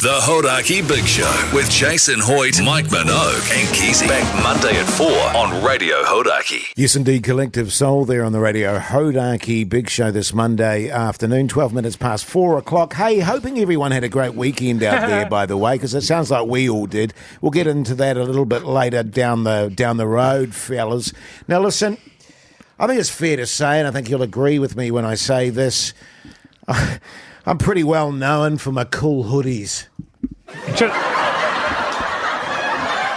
The Hodaki Big Show with Jason Hoyt, Mike Minogue and Keyzie. Back Monday at 4 on Radio Hodaki. Yes, indeed, Collective Soul there on the Radio Hodaki Big Show this Monday afternoon, 12 minutes past 4 o'clock. Hey, hoping everyone had a great weekend out there, by the way, because it sounds like we all did. We'll get into that a little bit later down the road, fellas. Now, listen, I think it's fair to say, and I think you'll agree with me when I say this, I'm pretty well known for my cool hoodies.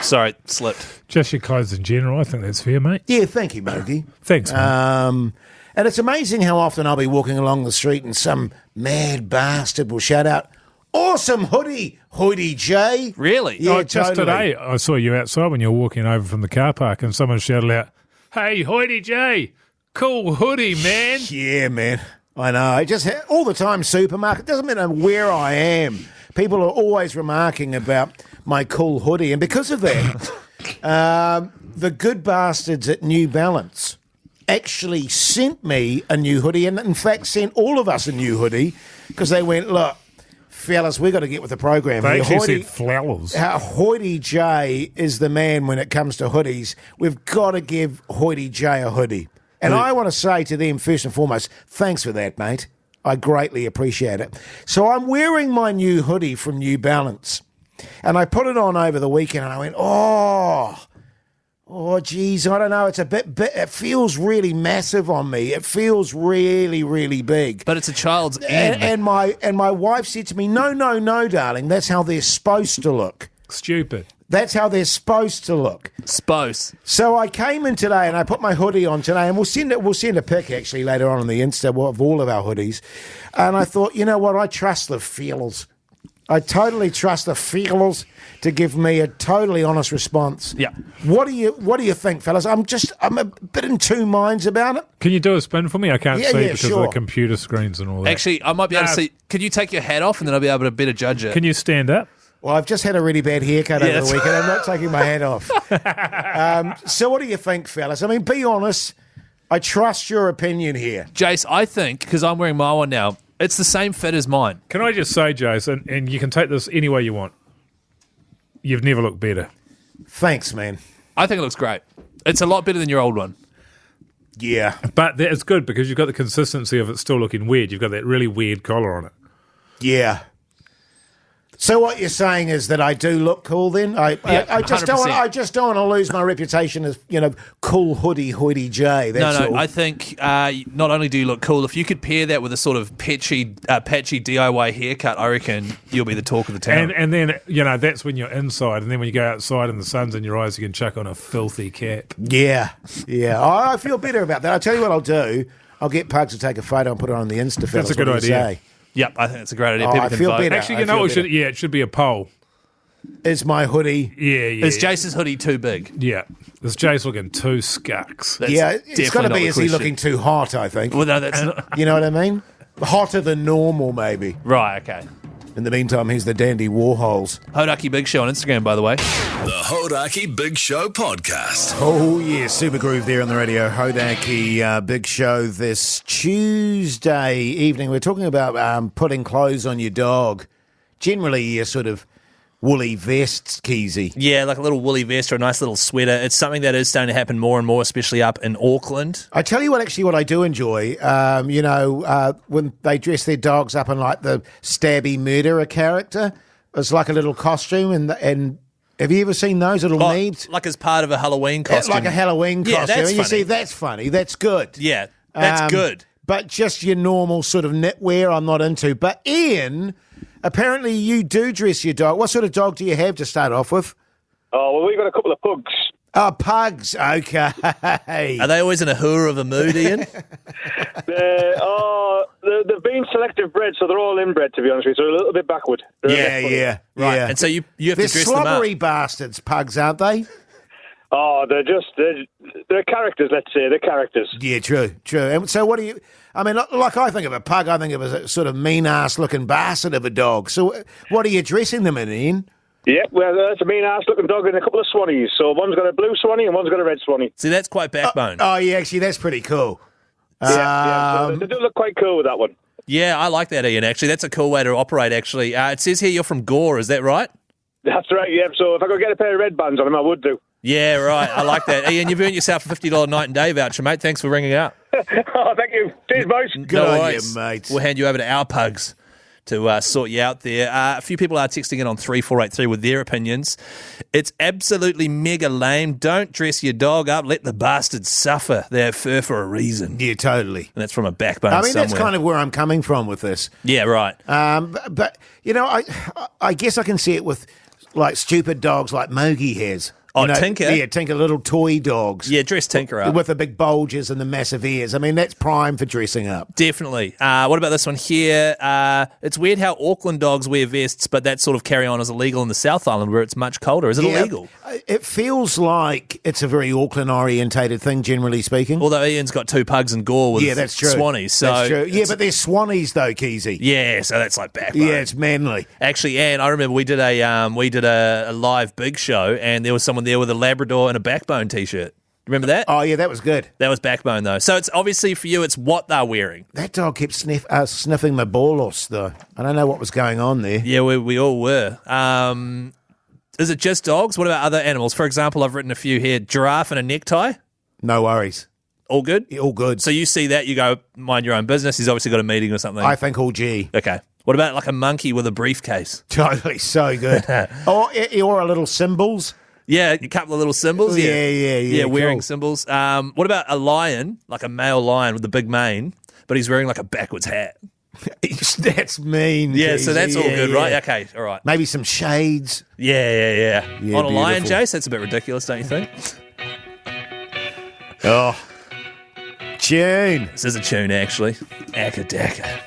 Sorry, slipped. Just your clothes in general. I think that's fair, mate. Yeah, thank you, Mogi. Thanks, mate. And it's amazing how often I'll be walking along the street and some mad bastard will shout out, "Awesome hoodie, Hoodie J." Really? Yeah, Just totally. today, I saw you outside when you were walking over from the car park and someone shouted out, "Hey, Hoodie J, cool hoodie, man." Yeah, man. I know. I just all the time, supermarket. Doesn't matter where I am. People are always remarking about my cool hoodie. And because of that, the good bastards at New Balance actually sent me a new hoodie, and in fact sent all of us a new hoodie, because they went, "Look, fellas, we've got to get with the program." They here. actually said flowers. Hoodie J is the man when it comes to hoodies. We've got to give Hoodie J a hoodie. And I want to say to them, first and foremost, thanks for that, mate. I greatly appreciate it. So I'm wearing my new hoodie from New Balance, and I put it on over the weekend, and I went, oh, geez, I don't know. It's a bit, it feels really massive on me. It feels really, really big. But it's a child's end. And my wife said to me, no, darling, that's how they're supposed to look. Stupid. That's how they're supposed to look. Spose. So I came in today and I put my hoodie on today, and we'll send a pic actually later on the Insta of all of our hoodies. And I thought, you know what? I trust the feelers. I totally trust the feelers to give me a totally honest response. Yeah. What do you think, fellas? I'm a bit in two minds about it. Can you do a spin for me? I can't Yeah, see yeah, because sure. of the computer screens and all that. Actually, I might be able to Nah. see. Can you take your hat off and then I'll be able to better judge it? Can you stand up? Well, I've just had a really bad haircut over the weekend. I'm not taking my hat off. So what do you think, fellas? I mean, be honest. I trust your opinion here. Jase, I think, because I'm wearing my one now, it's the same fit as mine. Can I just say, Jason, and you can take this any way you want, you've never looked better. Thanks, man. I think it looks great. It's a lot better than your old one. Yeah. But it's good because you've got the consistency of it still looking weird. You've got that really weird collar on it. Yeah. So what you're saying is that I do look cool then? I just don't 100%. want to lose my reputation as, cool hoodie J. That's No, all. I think not only do you look cool, if you could pair that with a sort of patchy DIY haircut, I reckon you'll be the talk of the town. And then, that's when you're inside. And then when you go outside and the sun's in your eyes, you can chuck on a filthy cap. Yeah. I feel better about that. I'll tell you what I'll do. I'll get Pugs to take a photo and put it on the Insta. That's a good What do you idea. say? Yep, I think it's a great idea. Oh, People I can feel vote. better. Actually, I feel it should be a poll. Is my hoodie... Yeah. Is Jace's hoodie too big? Yeah. Is Jase looking too scucks? That's Yeah, it's got to definitely not be, the is he question. looking too hot, I think. Well, no, that's not. You know what I mean? Hotter than normal, maybe. Right, okay. In the meantime, here's the Dandy Warhols. Hodaki Big Show on Instagram, by the way. The Hodaki Big Show podcast. Oh, yeah, Super Groove there on the radio. Hodaki Big Show this Tuesday evening. We're talking about putting clothes on your dog. Generally, sort of woolly vests, Keyzie. Yeah, like a little woolly vest or a nice little sweater. It's something that is starting to happen more and more, especially up in Auckland. I tell you what I do enjoy, when they dress their dogs up in like the stabby murderer character. It's like a little costume, and have you ever seen those little needs? Like as part of a Halloween costume. Like a Halloween costume. Yeah, that's and you funny. see, that's funny. That's good. Yeah, that's good. But just your normal sort of knitwear I'm not into. But Ian, apparently you do dress your dog. What sort of dog do you have to start off with? Oh, well, we've got a couple of pugs. Oh, pugs. Okay. Are they always in a hooer of a mood, Ian? They've been selective bred, so they're all inbred, to be honest with you. So they're a little bit backward. Yeah. Right, and so you have They're to dress them up. slobbery bastards, pugs, aren't they? Oh, they're characters, let's say. They're characters. Yeah, true. And so what do you... I mean, like I think of a pug, I think of a sort of mean-ass looking bastard of a dog. So what are you dressing them in, Ian? Yeah, well, that's a mean-ass looking dog and a couple of swannies. So one's got a blue swanny and one's got a red swanny. See, that's quite backbone. Oh, yeah, actually, that's pretty cool. So they do look quite cool with that one. Yeah, I like that, Ian, actually. That's a cool way to operate, actually. It says here you're from Gore, is that right? That's right, yeah. So if I could get a pair of red bands on them, I would do. Yeah, right. I like that. Ian, you've earned yourself a $50 night and day voucher, mate. Thanks for ringing up. Oh, thank you. Cheers, boys. Good on worries. you, mate. We'll hand you over to our pugs to sort you out there. A few people are texting in on 3483 with their opinions. It's absolutely mega lame. Don't dress your dog up. Let the bastards suffer. They have fur for a reason. Yeah, totally. And that's from a backbone I mean, somewhere. that's kind of where I'm coming from with this. Yeah, right. But you know, I guess I can see it with like stupid dogs like Mogi has. Oh, You know, Tinker? Yeah, Tinker, little toy dogs. Yeah, dress Tinker up. With the big bulges and the massive ears. I mean, that's prime for dressing up. Definitely. What about this one here? It's weird how Auckland dogs wear vests, but that sort of carry on as illegal in the South Island where it's much colder. Is it illegal? It feels like it's a very Auckland-orientated thing, generally speaking. Although Ian's got two pugs and Gore with That's true. Swannies. So That's true. Yeah, but they're Swannies, though, Keyzie. yeah, so that's like backbone. Yeah, it's manly. Actually, Anne, I remember we did a live big show, and there was someone there with a Labrador and a backbone T-shirt. Remember that? Oh, yeah, that was good. That was backbone, though. So it's obviously for you, it's what they're wearing. That dog kept sniffing my ballos, though. I don't know what was going on there. Yeah, we all were. Is it just dogs? What about other animals? For example, I've written a few here. Giraffe and a necktie. No worries. All good? Yeah, all good. So you see that, you go, mind your own business. He's obviously got a meeting or something. I think all G. Okay. What about like a monkey with a briefcase? Totally, so good. or a little symbols. Yeah, a couple of little symbols. Yeah, Yeah, wearing cool. symbols. What about a lion, like a male lion with a big mane, but he's wearing like a backwards hat? That's mean. Yeah, Keyzie. so that's all good, Yeah. right? Okay, all right. Maybe some shades. Yeah. Yeah, On a lion, beautiful. Jase, that's a bit ridiculous, don't you think? Oh, tune. This is a tune, actually. Akadaka.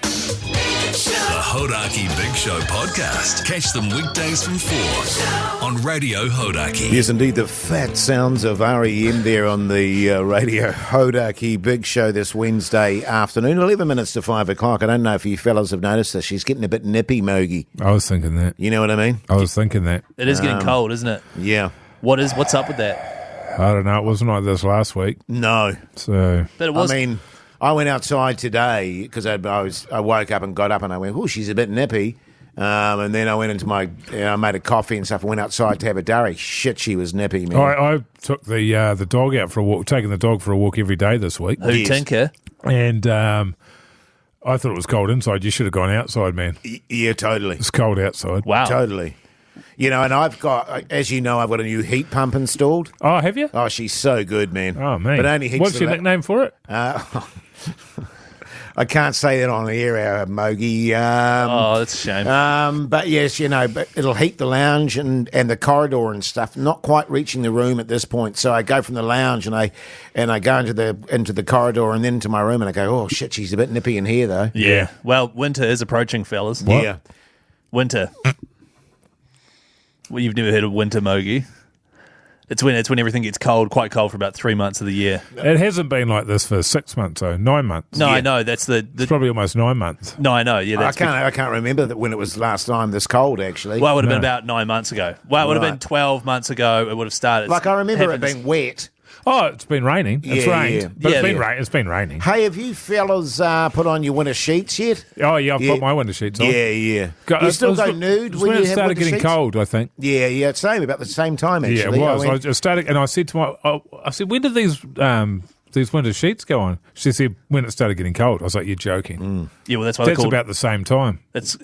The Hodaki Big Show podcast. Catch them weekdays from 4 on Radio Hodaki. Yes, indeed, the fat sounds of REM there on the Radio Hodaki Big Show this Wednesday afternoon, 11 minutes to 5 o'clock. I don't know if you fellas have noticed this. She's getting a bit nippy, Mogi. I was thinking that. You know what I mean? I was thinking that. It is getting cold, isn't it? Yeah. What's up with that? I don't know. It wasn't like this last week. No. So But it was. I mean, I went outside today because I woke up and got up and I went, oh, she's a bit nippy. And then I went into I made a coffee and stuff and went outside to have a durry. Shit, she was nippy, man. I took the dog out for a walk, taking the dog for a walk every day this week. Who, Yes. Tinker? And I thought it was cold inside. You should have gone outside, man. Yeah, totally. It's cold outside. Wow. Totally. You know, and I've got, as you know, I've got a new heat pump installed. Oh, have you? Oh, she's so good, man. Oh, man. But only heats What's the your nickname for it? I can't say that on the air, Mogi. Oh, that's a shame. But yes, you know, but it'll heat the lounge and the corridor and stuff. Not quite reaching the room at this point. So I go from the lounge and I go into the corridor and then into my room and I go, oh shit, she's a bit nippy in here though. Yeah. Well, winter is approaching, fellas. Yeah. Winter. Well, you've never heard of winter, Mogi. It's when everything gets cold, quite cold for about 3 months of the year. It hasn't been like this for 6 months, though. 9 months. No, I know. That's the It's probably almost 9 months. No, I know. Yeah, that's I can't remember that when it was last time this cold actually. well, it would have been No. about 9 months ago. Well, it would have been Right. 12 months ago. It would have started. like I remember it happened- being wet. Oh, it's been raining. It's Yeah, rained. yeah. But Yeah, it's been raining. Hey, have you fellas put on your winter sheets yet? Oh, yeah, I've Yeah. got my window sheets on. Yeah. Got- You still it go was- nude it was when you it have started winter getting sheets? cold, I think. Yeah, same about the same time actually. Yeah, it was. I went, I started, and I said to I said, when did these winter sheets go on? She said, when it started getting cold. I was like, you're joking. Yeah, well, that's why they're That's called. about the same time. It's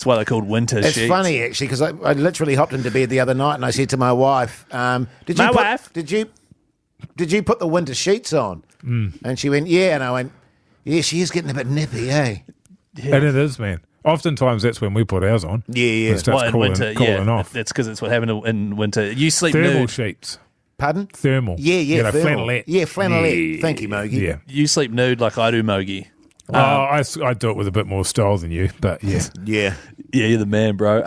why they're called winter It's sheets. funny actually because I literally hopped into bed the other night and I said to my wife, Did you put the winter sheets on?" And she went, "Yeah," and I went, "Yeah, she is getting a bit nippy, eh?" And it is, man. Oftentimes that's when we put ours on. Yeah. When it starts Well, in cooling, winter, cooling yeah, off. that's because it's what happened in winter. You sleep Thermal nude. sheets. Pardon? Thermal. Yeah, know, thermal. flannelette. Yeah, flannelette. Thank you, Mogi. Yeah. You sleep nude like I do, Mogi. I do it with a bit more style than you, but yeah. Yeah. Yeah, you're the man, bro.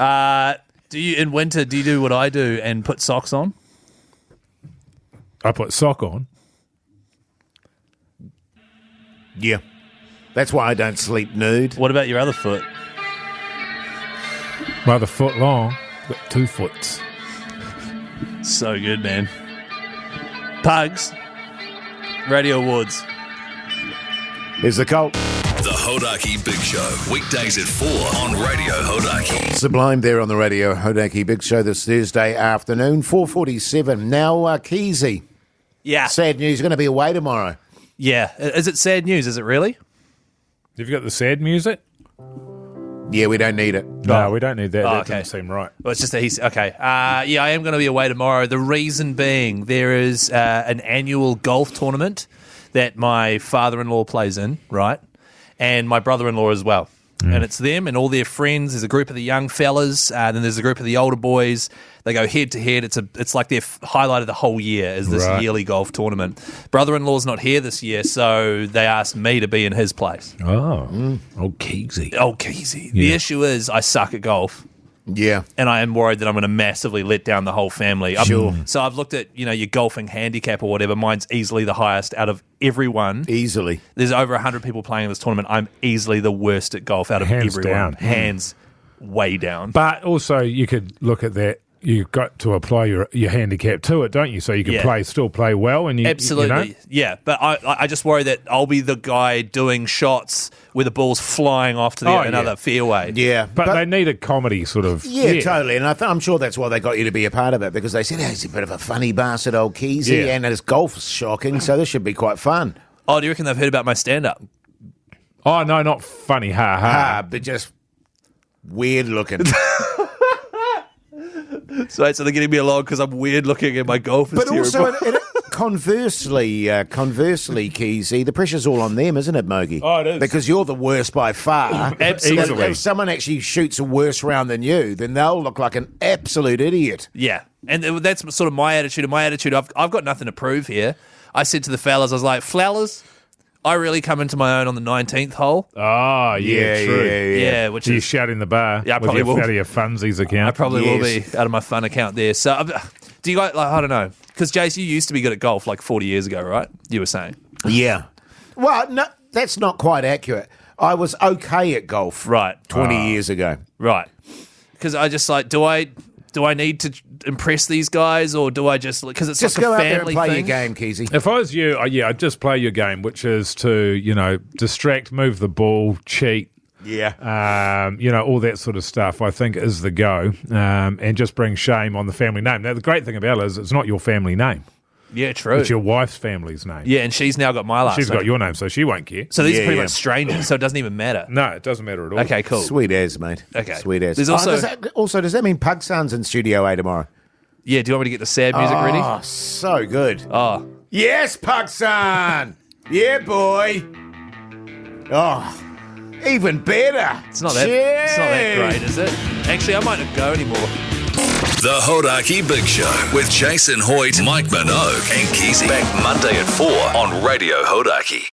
Do you in winter? Do you do what I do and put socks on? I put sock on. Yeah. That's why I don't sleep nude. What about your other foot? My other foot long, but 2 foots. So good, man. Pugs. Radio Awards. Here's the cult. The Hodaki Big Show. Weekdays at 4 on Radio Hodaki. Sublime there on the Radio Hodaki Big Show this Thursday afternoon, 4:47. Now, Keyzie. Yeah. Sad news, going to be away tomorrow. Yeah. Is it sad news? Is it really? Have you got the sad music? Yeah, we don't need it. No, we don't need that. That okay. doesn't seem right. Well, it's just that he's okay. Yeah, I am going to be away tomorrow. The reason being there is an annual golf tournament that my father-in-law plays in, right? And my brother-in-law as well. And it's them and all their friends. There's a group of the young fellas, then there's a group of the older boys. They go head to head. It's like their highlight of the whole year is this yearly golf tournament. Brother-in-law's not here this year, so they asked me to be in his place. Oh, old Keyzie. Oh, Keyzie. The issue is I suck at golf. Yeah. And I am worried that I'm going to massively let down the whole family. Sure. So I've looked at, your golfing handicap or whatever. Mine's easily the highest out of everyone. Easily. There's over 100 people playing in this tournament. I'm easily the worst at golf out of Hands everyone. down. Hands way down. But also, you could look at that. You've got to apply your handicap to it, don't you? So you can still play well. And Absolutely. Yeah, but I just worry that I'll be the guy doing shots where the ball's flying off to another fairway. Yeah. But they need a comedy sort of. Yeah, totally. And I'm sure that's why they got you to be a part of it, because they said, he's a bit of a funny bastard, old Keyzie, and his golf's shocking, so this should be quite fun. Oh, do you reckon they've heard about my stand-up? Oh, no, not funny. Ha, ha. But just weird looking. So they're getting me along because I'm weird looking and my golf is But terrible. also, conversely, Keyzie, the pressure's all on them, isn't it, Mogi? Oh, it is. Because you're the worst by far. Absolutely. If someone actually shoots a worse round than you, then they'll look like an absolute idiot. Yeah, and that's sort of my attitude. And my attitude, I've got nothing to prove here. I said to the fellas, I was like, flowers, I really come into my own on the 19th hole. Oh, yeah, true. Yeah, which You is... shout in the bar. Yeah, I with probably will. Out of your funsies account. I probably will be out of my fun account there. So, do you guys, I don't know, because Jase, you used to be good at golf like 40 years ago, right? You were saying. Yeah. Well, no, that's not quite accurate. I was okay at golf. Right. 20 years ago. Right. Because I just like, do I need to impress these guys, or do I just, because it's Just like go a out there and family play thing? your game, Keyzie. If I was you, I'd just play your game, which is to, distract, move the ball, cheat. Yeah. All that sort of stuff, I think, is the go, and just bring shame on the family name. Now, the great thing about it is it's not your family name. Yeah, true. It's your wife's family's name. Yeah, and she's now got my last She's name. got your name, so she won't care. So these are pretty Yeah. much strangers, so it doesn't even matter. No, it doesn't matter at all. Okay, cool. Sweet as, mate. Okay. Sweet as. There's also- does that mean Pug Son's in Studio A tomorrow? Yeah, do you want me to get the sad music ready? Oh, so good. Oh. Yes, Pug Son! Yeah, boy! Oh, even better. It's not that great, is it? Actually, I might not go anymore. The Hodaki Big Show with Jason Hoyt, Mike Minogue, and Keyzie. Back Monday at 4 on Radio Hodaki.